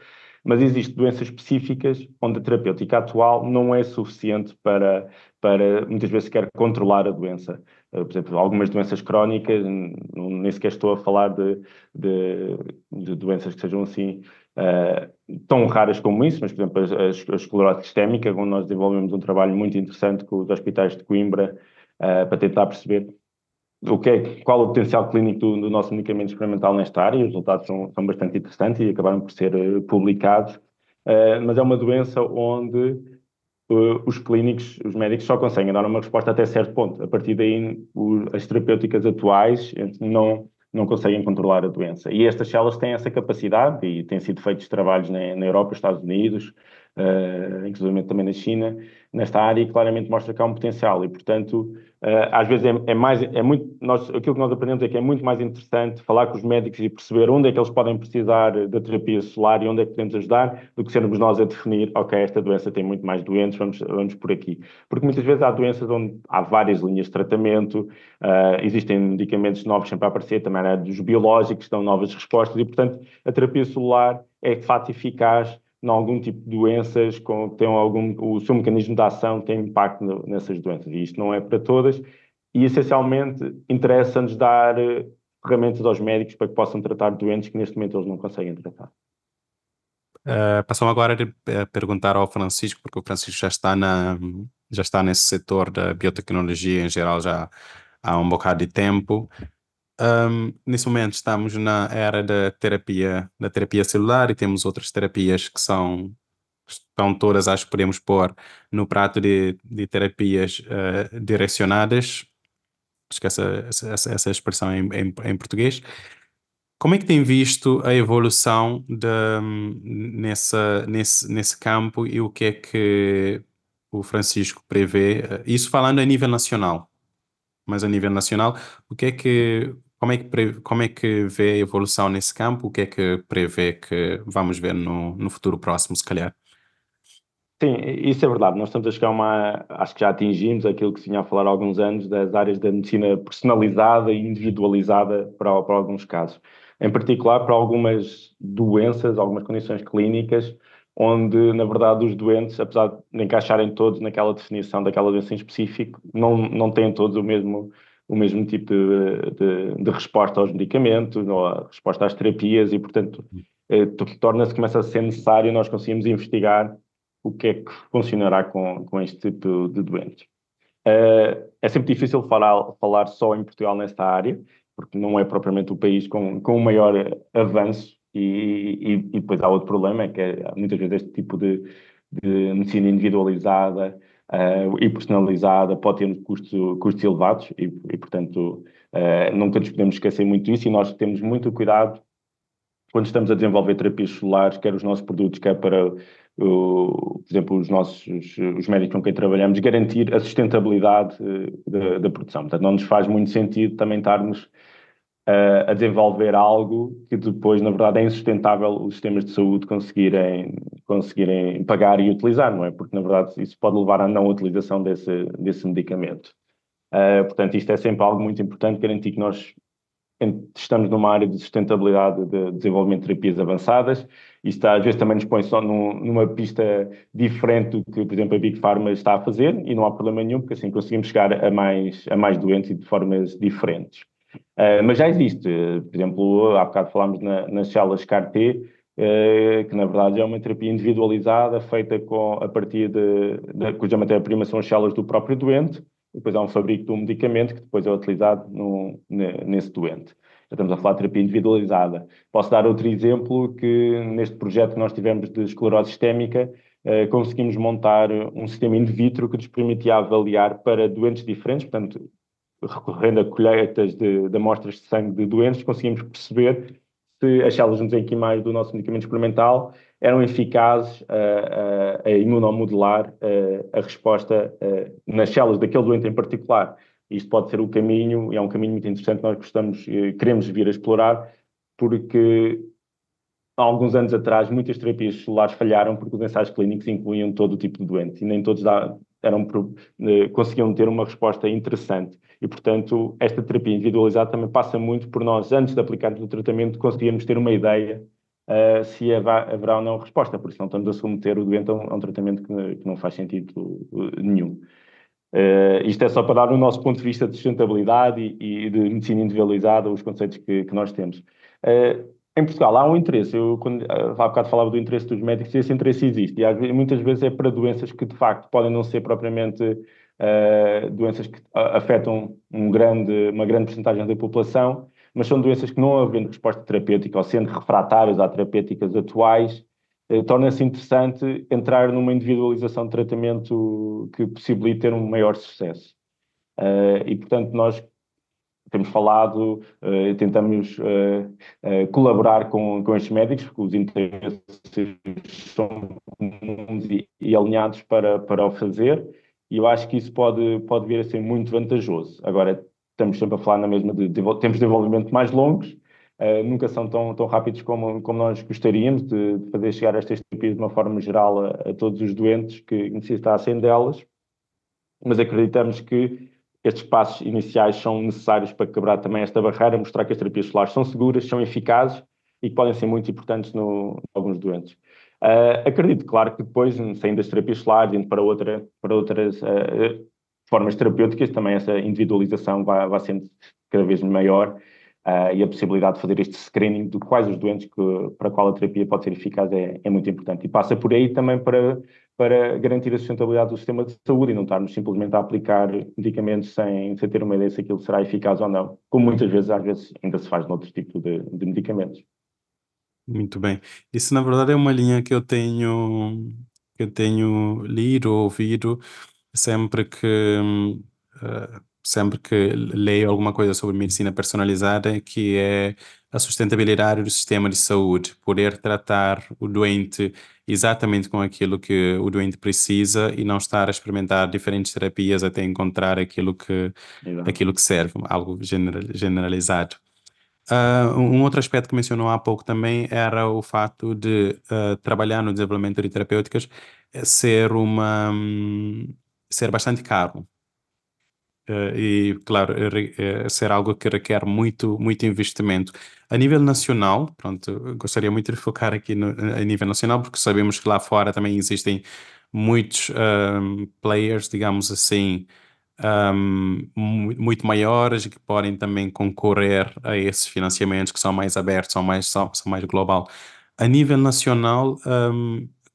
mas existem doenças específicas onde a terapêutica atual não é suficiente para muitas vezes sequer controlar a doença. Por exemplo, algumas doenças crónicas, nem sequer estou a falar de doenças que sejam assim tão raras como isso, mas, por exemplo, a esclerose sistémica, onde nós desenvolvemos um trabalho muito interessante com os hospitais de Coimbra, para tentar perceber qual o potencial clínico do nosso medicamento experimental nesta área. Os resultados são bastante interessantes e acabaram por ser publicados, mas é uma doença onde os clínicos, os médicos só conseguem dar uma resposta até certo ponto. A partir daí, as terapêuticas atuais não conseguem controlar a doença. E estas células têm essa capacidade e têm sido feitos trabalhos na Europa, Estados Unidos, inclusive também na China, nesta área, e claramente mostra que há um potencial. E, portanto, às vezes aquilo que nós aprendemos é que é muito mais interessante falar com os médicos e perceber onde é que eles podem precisar da terapia solar e onde é que podemos ajudar, do que sermos nós a definir, ok, esta doença tem muito mais doentes, vamos por aqui. Porque muitas vezes há doenças onde há várias linhas de tratamento, existem medicamentos novos sempre a aparecer, também dos biológicos dão novas respostas e, portanto, a terapia solar é de facto eficaz em algum tipo de doenças, o seu mecanismo de ação tem impacto nessas doenças. E isto não é para todas. E, essencialmente, interessa-nos dar ferramentas aos médicos para que possam tratar doentes que neste momento eles não conseguem tratar. Passou agora a perguntar ao Francisco, porque o Francisco já está nesse setor da biotecnologia em geral já há um bocado de tempo. Nesse momento estamos na era da terapia celular e temos outras terapias que estão todas, acho que podemos pôr no prato de terapias direcionadas. Acho que essa expressão é em português. Como é que tem visto a evolução nesse campo e o que é que o Francisco prevê? Isso falando a nível nacional, mas a nível nacional, como é que vê a evolução nesse campo? O que é que prevê que vamos ver no futuro próximo, se calhar? Sim, isso é verdade. Nós estamos a chegar acho que já atingimos aquilo que se vinha a falar há alguns anos das áreas da medicina personalizada e individualizada para alguns casos. Em particular para algumas doenças, algumas condições clínicas, onde, na verdade, os doentes, apesar de encaixarem todos naquela definição daquela doença em específico, não têm todos o mesmo tipo de resposta aos medicamentos ou a resposta às terapias e, portanto, começa a ser necessário nós conseguimos investigar o que é que funcionará com este tipo de doentes. É sempre difícil falar só em Portugal nesta área, porque não é propriamente o país com o maior avanço e depois há outro problema, é que muitas vezes este tipo de medicina individualizada e personalizada pode ter custos elevados portanto, nunca nos podemos esquecer muito disso e nós temos muito cuidado quando estamos a desenvolver terapias solares, quer os nossos produtos, quer para, por exemplo, os médicos com quem trabalhamos, garantir a sustentabilidade da produção. Portanto, não nos faz muito sentido também estarmos a desenvolver algo que depois, na verdade, é insustentável os sistemas de saúde conseguirem pagar e utilizar, não é? Porque, na verdade, isso pode levar à não utilização desse medicamento. Portanto, isto é sempre algo muito importante, garantir que nós estamos numa área de sustentabilidade de desenvolvimento de terapias avançadas. Isto às vezes também nos põe só numa pista diferente do que, por exemplo, a Big Pharma está a fazer, e não há problema nenhum, porque assim conseguimos chegar a mais doentes e de formas diferentes. Mas já existe, por exemplo, há bocado falámos nas células CAR-T, que na verdade é uma terapia individualizada, feita a partir cuja matéria-prima são as células do próprio doente, e depois há um fabrico de um medicamento que depois é utilizado nesse doente. Já estamos a falar de terapia individualizada. Posso dar outro exemplo, que neste projeto que nós tivemos de esclerose sistémica, conseguimos montar um sistema in vitro que nos permitia avaliar para doentes diferentes, portanto, recorrendo a colheitas de amostras de sangue de doentes, conseguimos perceber se as células mesenquimais do nosso medicamento experimental eram eficazes a imunomodular a resposta nas células daquele doente em particular. Isto pode ser o caminho, e é um caminho muito interessante que nós queremos vir a explorar, porque há alguns anos atrás muitas terapias celulares falharam porque os ensaios clínicos incluíam todo o tipo de doentes e nem todos conseguiam ter uma resposta interessante. E, portanto, esta terapia individualizada também passa muito por nós, antes de aplicarmos o tratamento, conseguirmos ter uma ideia se haverá ou não resposta, porque senão estamos a submeter o doente a um tratamento que não faz sentido nenhum. Isto é só para dar o nosso ponto de vista de sustentabilidade e de medicina individualizada, os conceitos que nós temos. Em Portugal há um interesse, quando há bocado falava do interesse dos médicos, e esse interesse existe, e muitas vezes é para doenças que de facto podem não ser propriamente doenças que afetam uma grande porcentagem da população, mas são doenças que, não havendo resposta terapêutica ou sendo refratárias a terapêuticas atuais, torna-se interessante entrar numa individualização de tratamento que possibilite ter um maior sucesso. E, portanto, nós temos falado, tentamos colaborar com estes médicos, porque os interesses são comuns e alinhados para o fazer, e eu acho que isso pode vir a ser muito vantajoso. Agora, estamos sempre a falar na mesma tempos de desenvolvimento mais longos, nunca são tão rápidos como nós gostaríamos de fazer chegar estas terapias de uma forma geral a todos os doentes que necessitassem delas, mas acreditamos que estes passos iniciais são necessários para quebrar também esta barreira, mostrar que as terapias solares são seguras, são eficazes e que podem ser muito importantes em alguns doentes. Acredito, claro, que depois, saindo das terapias solares, indo para outras formas terapêuticas, também essa individualização vai sendo cada vez maior, e a possibilidade de fazer este screening de quais os doentes para a qual a terapia pode ser eficaz é muito importante. E passa por aí também para garantir a sustentabilidade do sistema de saúde e não estarmos simplesmente a aplicar medicamentos sem ter uma ideia se aquilo será eficaz ou não, como muitas vezes, às vezes, ainda se faz noutro tipo de medicamentos. Muito bem. Isso, na verdade, é uma linha que eu tenho lido, ouvido, sempre que, sempre que leio alguma coisa sobre medicina personalizada, que é a sustentabilidade do sistema de saúde, poder tratar o doente exatamente com aquilo que o doente precisa e não estar a experimentar diferentes terapias até encontrar aquilo que serve, algo generalizado. Um outro aspecto que mencionou há pouco também era o fato de trabalhar no desenvolvimento de terapêuticas ser bastante caro. E, claro, ser algo que requer muito, muito investimento. A nível nacional, pronto, eu gostaria muito de focar aqui a nível nacional, porque sabemos que lá fora também existem muitos players, digamos assim, muito maiores e que podem também concorrer a esses financiamentos que são mais abertos, são mais global. A nível nacional,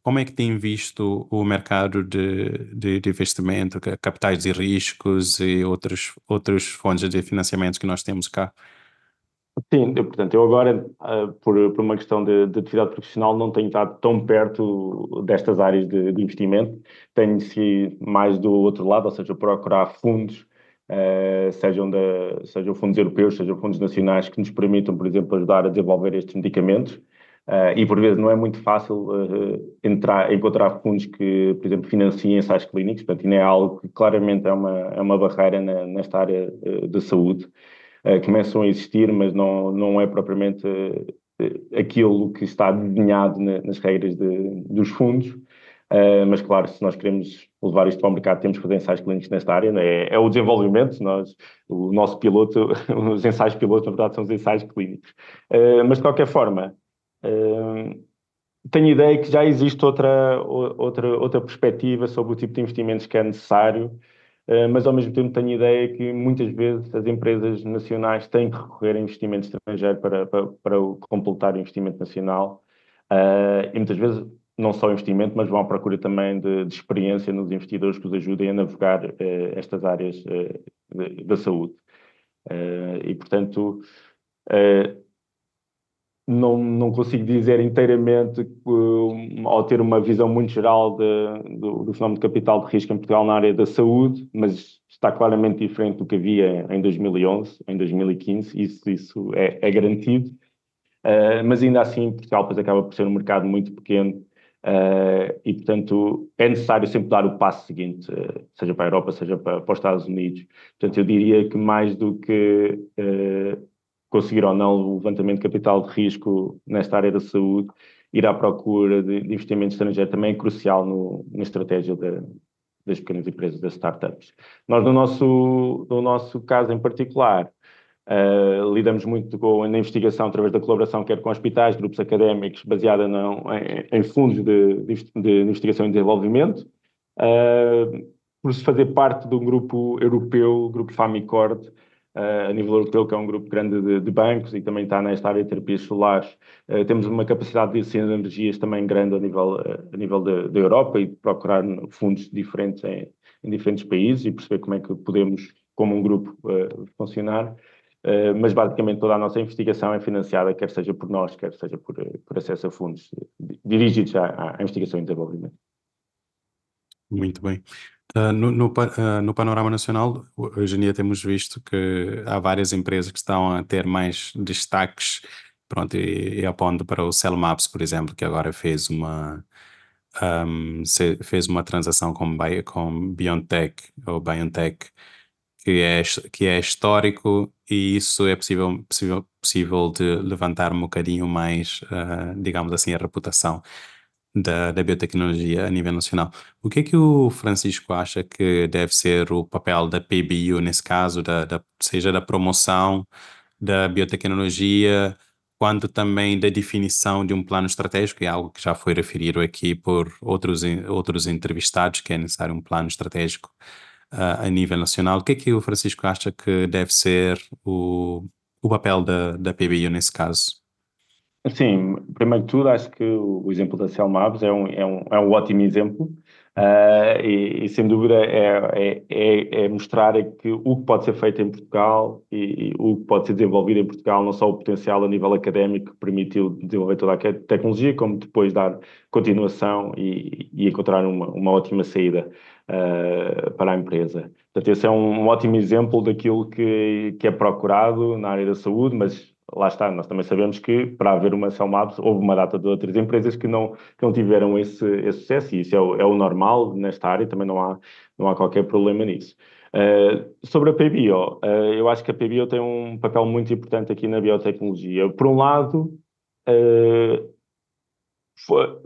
como é que tem visto o mercado de investimento, capitais de riscos e outros fontes de financiamento que nós temos cá? Sim, portanto, eu agora, por uma questão de atividade profissional, não tenho estado tão perto destas áreas de investimento. Tenho sido mais do outro lado, ou seja, procurar fundos sejam fundos europeus, sejam fundos nacionais, que nos permitam, por exemplo, ajudar a desenvolver estes medicamentos. E por vezes não é muito fácil encontrar fundos que, por exemplo, financiem ensaios clínicos, portanto, e não é algo que claramente é uma barreira nesta área da saúde. Começam a existir, mas não é propriamente aquilo que está desenhado nas regras dos fundos. Mas claro, se nós queremos levar isto para o mercado, temos que fazer ensaios clínicos nesta área, né? É o desenvolvimento, o nosso piloto, os ensaios pilotos, na verdade, são os ensaios clínicos. Mas de qualquer forma, tenho ideia que já existe outra perspectiva sobre o tipo de investimentos que é necessário, mas ao mesmo tempo tenho ideia que muitas vezes as empresas nacionais têm que recorrer a investimento estrangeiro para completar o investimento nacional, e muitas vezes não só investimento, mas vão à procura também de experiência nos investidores que os ajudem a navegar estas áreas da saúde. E, portanto, não consigo dizer inteiramente, ao ter uma visão muito geral do fenómeno de capital de risco em Portugal na área da saúde, mas está claramente diferente do que havia em 2011, em 2015, isso é garantido. Mas ainda assim, Portugal depois acaba por ser um mercado muito pequeno, e, portanto, é necessário sempre dar o passo seguinte, seja para a Europa, seja para os Estados Unidos. Portanto, eu diria que mais do que conseguir ou não o levantamento de capital de risco nesta área da saúde, ir à procura de investimento estrangeiro também é crucial na estratégia das pequenas empresas, das startups. Nós, no nosso caso em particular, lidamos muito na investigação através da colaboração, quer com hospitais, grupos académicos, baseada em fundos de investigação e desenvolvimento, por se fazer parte de um grupo europeu, o grupo Famicord, a nível europeu, que é um grupo grande de bancos e também está nesta área de terapias solares. Temos uma capacidade de ciência de energias também grande a nível da Europa, e procurar fundos diferentes em diferentes países e perceber como é que podemos, como um grupo, funcionar. Mas basicamente toda a nossa investigação é financiada, quer seja por nós, quer seja por acesso a fundos dirigidos à investigação e desenvolvimento. Muito bem. No panorama nacional, hoje em dia temos visto que há várias empresas que estão a ter mais destaques, pronto, e apontando para o Cellmaps, por exemplo, que agora fez uma transação com BioNTech, que é histórico, e isso é possível de levantar um bocadinho mais, digamos assim, a reputação da biotecnologia a nível nacional. O que é que o Francisco acha que deve ser o papel da PBU nesse caso, seja da promoção da biotecnologia, quanto também da definição de um plano estratégico, é algo que já foi referido aqui por outros entrevistados, que é necessário um plano estratégico a nível nacional. O que é que o Francisco acha que deve ser o papel da PBU nesse caso? Sim, primeiro de tudo, acho que o exemplo da Celmabs é um ótimo exemplo, e sem dúvida é mostrar que o que pode ser feito em Portugal e o que pode ser desenvolvido em Portugal, não só o potencial a nível académico que permitiu desenvolver toda a tecnologia, como depois dar continuação e encontrar uma ótima saída para a empresa. Portanto, esse é um ótimo exemplo daquilo que é procurado na área da saúde, mas lá está, nós também sabemos que para haver uma Cellmabs houve uma data de outras empresas que não tiveram esse sucesso, e isso é o normal nesta área, também não há qualquer problema nisso. Sobre a PBio, eu acho que a PBio tem um papel muito importante aqui na biotecnologia. Por um lado,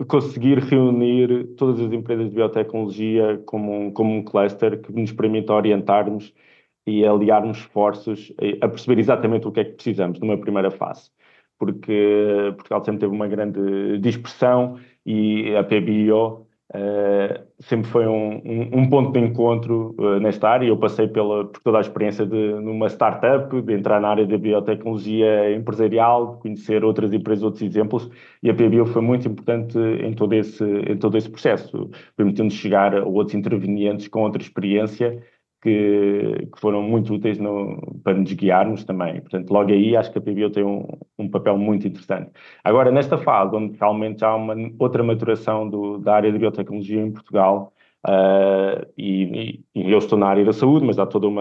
conseguir reunir todas as empresas de biotecnologia como um cluster que nos permita orientarmos e aliarmos esforços a perceber exatamente o que é que precisamos numa primeira fase. Porque Portugal sempre teve uma grande dispersão e a PBio sempre foi um ponto de encontro nesta área. Eu passei por toda a experiência numa startup, de entrar na área da biotecnologia empresarial, de conhecer outras empresas, outros exemplos, e a PBio foi muito importante em todo esse processo, permitindo chegar a outros intervenientes com outra experiência que foram muito úteis para nos guiarmos também. Portanto, logo aí acho que a PBio tem um papel muito interessante. Agora, nesta fase, onde realmente há uma outra maturação da área de biotecnologia em Portugal, e eu estou na área da saúde, mas há todos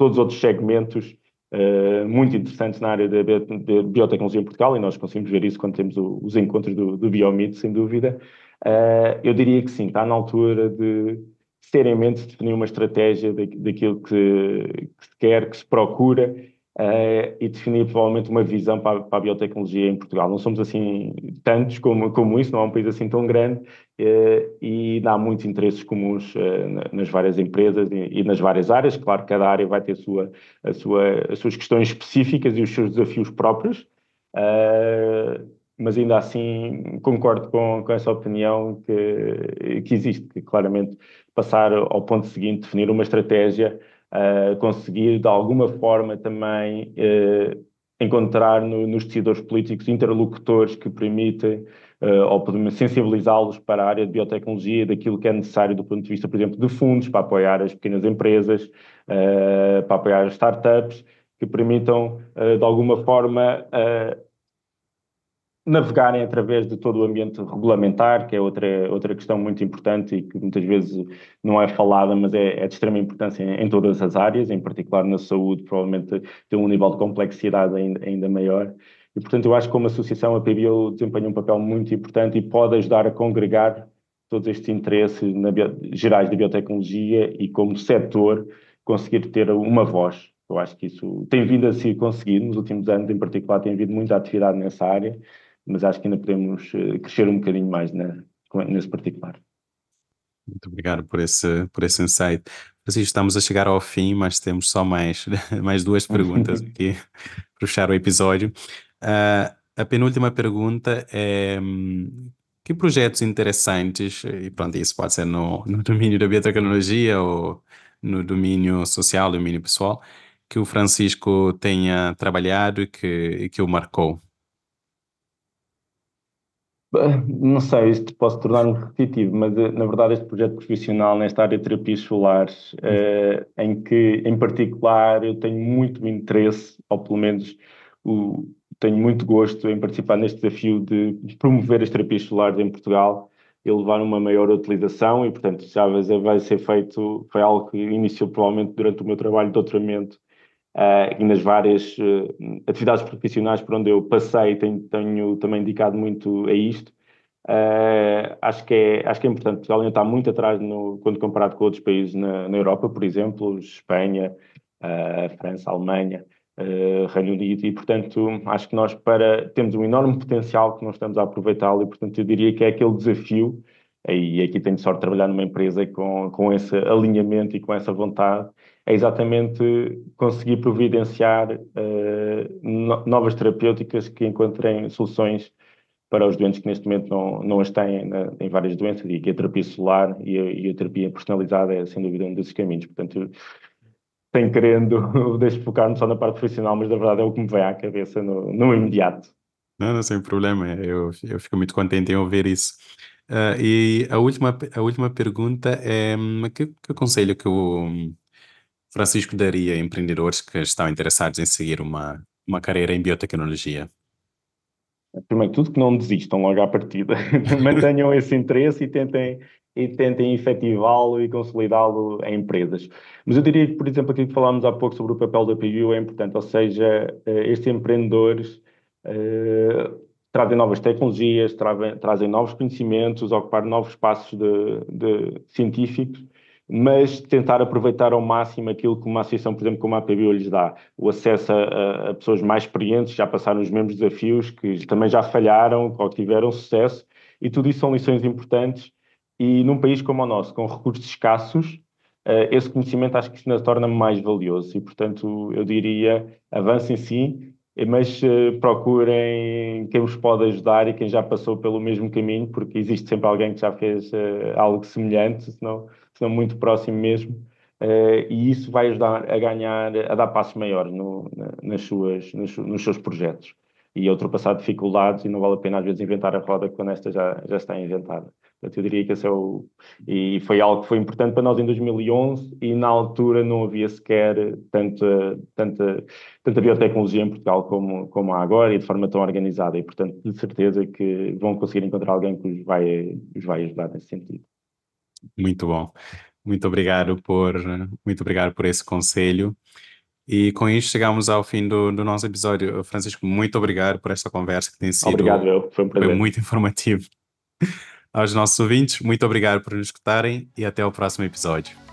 os outros segmentos muito interessantes na área de biotecnologia em Portugal, e nós conseguimos ver isso quando temos os encontros do Biomit, sem dúvida. Eu diria que sim, está na altura de seriamente definir uma estratégia daquilo que se quer, que se procura, e definir provavelmente uma visão para a biotecnologia em Portugal. Não somos assim tantos como isso, não é um país assim tão grande, e há muitos interesses comuns nas várias empresas e nas várias áreas. Claro que cada área vai ter as suas questões específicas e os seus desafios próprios, mas ainda assim concordo com essa opinião que existe, que claramente passar ao ponto seguinte, definir uma estratégia, conseguir de alguma forma também encontrar nos decisores políticos interlocutores que permitem ou podemos sensibilizá-los para a área de biotecnologia, daquilo que é necessário do ponto de vista, por exemplo, de fundos para apoiar as pequenas empresas, para apoiar as startups, que permitam, de alguma forma, navegarem através de todo o ambiente regulamentar, que é outra questão muito importante e que muitas vezes não é falada, mas é de extrema importância em todas as áreas, em particular na saúde, provavelmente tem um nível de complexidade ainda maior. E, portanto, eu acho que como associação a PBio desempenha um papel muito importante e pode ajudar a congregar todos estes interesses gerais da biotecnologia e, como setor, conseguir ter uma voz. Eu acho que isso tem vindo a ser conseguido nos últimos anos, em particular, tem havido muita atividade nessa área, mas acho que ainda podemos crescer um bocadinho mais nesse particular. Muito obrigado por esse insight. Francisco, estamos a chegar ao fim, mas temos só mais duas perguntas aqui para fechar o episódio. A penúltima pergunta é que projetos interessantes, e pronto, isso pode ser no domínio da biotecnologia ou no domínio social, domínio pessoal, que o Francisco tenha trabalhado e que o marcou? Não sei, isto posso tornar-me repetitivo, mas na verdade este projeto profissional nesta área de terapias solares, em que em particular eu tenho muito interesse, ou pelo menos tenho muito gosto em participar neste desafio de promover as terapias solares em Portugal e levar uma maior utilização, e portanto já vai ser feito, foi algo que iniciou provavelmente durante o meu trabalho de doutoramento, e nas várias atividades profissionais por onde eu passei, tenho também dedicado muito a isto. Acho que é importante. Portugal ainda está muito atrás quando comparado com outros países na Europa, por exemplo, Espanha, França, Alemanha, Reino Unido, e portanto acho que nós temos um enorme potencial que não estamos a aproveitá-lo, e portanto eu diria que é aquele desafio, e aqui tenho sorte de trabalhar numa empresa com esse alinhamento e com essa vontade, é exatamente conseguir providenciar novas terapêuticas que encontrem soluções para os doentes que neste momento não as têm em várias doenças, e que a terapia solar e a terapia personalizada é sem dúvida um desses caminhos. Portanto, tenho querendo, deixo focar-me só na parte profissional, mas na verdade é o que me vem à cabeça no imediato. Não, não, sem problema. Eu fico muito contente em ouvir isso. E a última pergunta é que conselho que o Francisco daria a empreendedores que estão interessados em seguir uma carreira em biotecnologia? Primeiro de tudo, que não desistam logo à partida. Mantenham esse interesse e tentem efetivá-lo e consolidá-lo em empresas. Mas eu diria que, por exemplo, aquilo que falámos há pouco sobre o papel da PBU é importante, ou seja, estes empreendedores trazem novas tecnologias, trazem novos conhecimentos, ocupar novos espaços de científicos, mas tentar aproveitar ao máximo aquilo que uma associação, por exemplo, como a PBU lhes dá, o acesso a pessoas mais experientes, já passaram os mesmos desafios, que também já falharam ou tiveram sucesso, e tudo isso são lições importantes, e num país como o nosso, com recursos escassos, esse conhecimento acho que se ainda torna mais valioso, e portanto eu diria, avancem sim, mas procurem quem vos pode ajudar e quem já passou pelo mesmo caminho, porque existe sempre alguém que já fez algo semelhante, senão muito próximo mesmo, e isso vai ajudar a ganhar, a dar passos maiores nos seus projetos e a ultrapassar dificuldades, e não vale a pena às vezes inventar a roda quando esta já está inventada. Portanto, eu diria que e foi algo que foi importante para nós em 2011, e na altura não havia sequer tanta biotecnologia em Portugal como há agora, e de forma tão organizada, e portanto de certeza que vão conseguir encontrar alguém que os vai ajudar nesse sentido. Muito bom. Muito obrigado por esse conselho. E com isso chegamos ao fim do nosso episódio. Francisco, muito obrigado por esta conversa que tem Obrigado, sido, foi um foi prazer. muito informativo. Aos nossos ouvintes, muito obrigado por nos escutarem e até o próximo episódio.